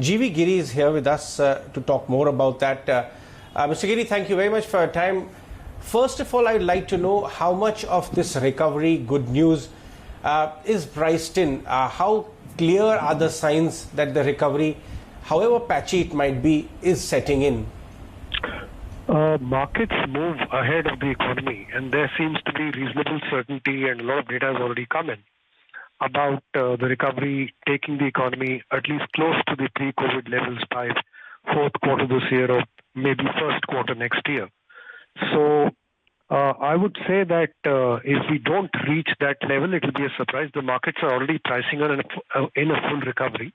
G.V. Giri is here with us to talk more about that. Mr. Giri, thank you very much for your time. First of all, I'd like to know how much of this recovery, good news, is priced in. How clear are the signs that the recovery, however patchy it might be, is setting in? Markets move ahead of the economy, and there seems to be reasonable certainty, and a lot of data has already come in about the recovery taking the economy at least close to the pre-COVID levels by fourth quarter this year or maybe first quarter next year. So I would say that if we don't reach that level, it will be a surprise. The markets are already pricing in a full recovery,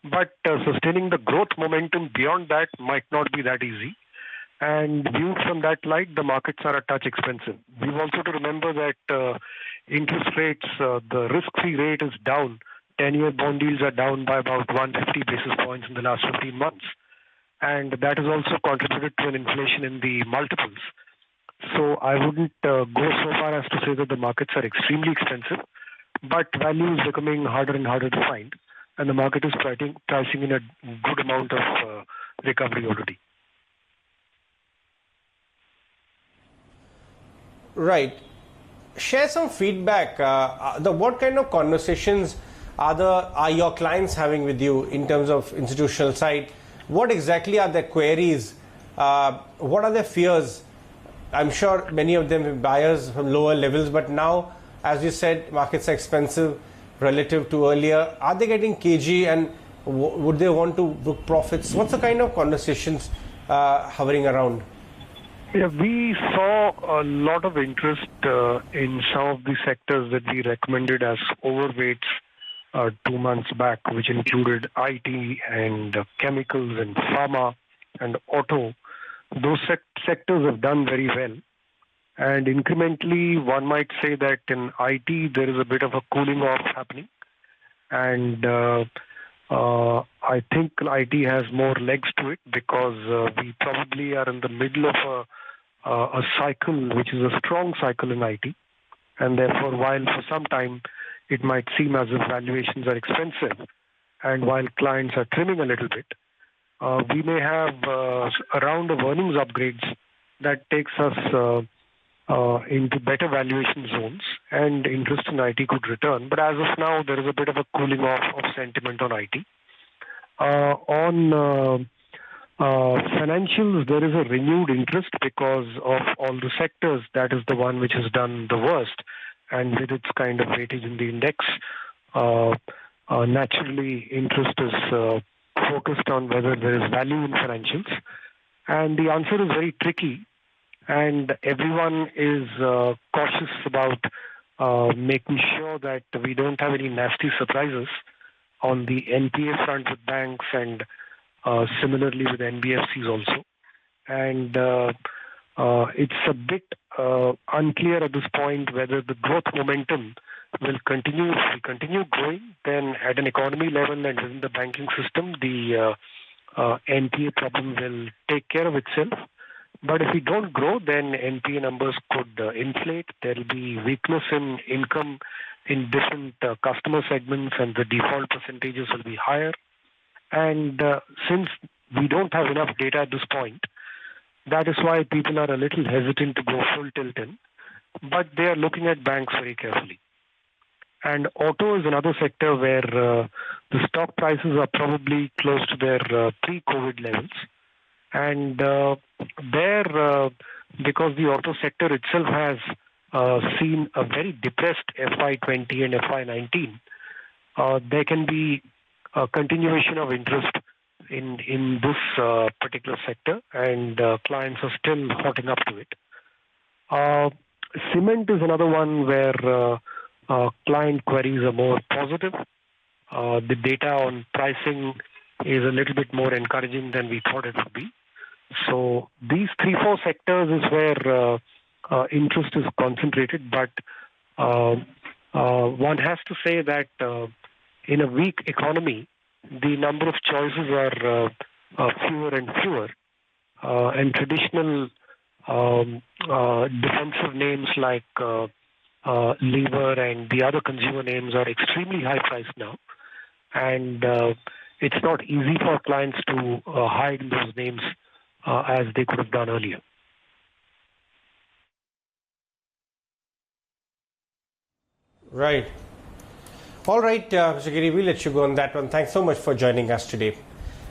but sustaining the growth momentum beyond that might not be that easy. And viewed from that light, the markets are a touch expensive. We've also to remember that interest rates, the risk-free rate is down. 10-year bond yields are down by about 150 basis points in the last 15 months. And that has also contributed to an inflation in the multiples. So I wouldn't go so far as to say that the markets are extremely expensive, but value is becoming harder and harder to find. And the market is pricing in a good amount of recovery already. Right. Share some feedback. What kind of conversations are your clients having with you in terms of institutional side? What exactly are their queries? What are their fears? I'm sure many of them are buyers from lower levels, but now, as you said, markets are expensive relative to earlier. Are they getting cagey, and would they want to book profits? What's the kind of conversations hovering around? Yeah, we saw a lot of interest in some of the sectors that we recommended as overweights 2 months back, which included IT and chemicals and pharma and auto. Those sectors have done very well. And incrementally, one might say that in IT, there is a bit of a cooling off happening. And I think IT has more legs to it because we probably are in the middle of a cycle, which is a strong cycle in IT. And therefore, while for some time it might seem as if valuations are expensive, and while clients are trimming a little bit, we may have a round of earnings upgrades that takes us into better valuation zones, and interest in IT could return. But as of now, there is a bit of a cooling off of sentiment on IT. On financials, there is a renewed interest because of all the sectors. That is the one which has done the worst, and with its kind of weightage in the index, naturally interest is focused on whether there is value in financials. And the answer is very tricky, and everyone is cautious about making sure that we don't have any nasty surprises on the NPA front with banks, and similarly with NBFCs also. And it's a bit unclear at this point whether the growth momentum will continue. If we continue growing, then at an economy level and within the banking system, the NPA problem will take care of itself. But if we don't grow, then NPA numbers could inflate. There will be weakness in income in different customer segments, and the default percentages will be higher. And since we don't have enough data at this point, that is why people are a little hesitant to go full tilt in. But they are looking at banks very carefully. And auto is another sector where the stock prices are probably close to their pre-COVID levels. And there, because the auto sector itself has seen a very depressed FY20 and FY19, there can be a continuation of interest in this particular sector, and clients are still hotting up to it. Cement is another one where client queries are more positive. The data on pricing is a little bit more encouraging than we thought it would be. So these 3-4 sectors is where interest is concentrated, but one has to say that in a weak economy, the number of choices are fewer and fewer, and traditional defensive names like Lever and the other consumer names are extremely high priced now. And it's not easy for clients to hide those names as they could have done earlier. Right. All right, Mr. Giri, we'll let you go on that one. Thanks so much for joining us today.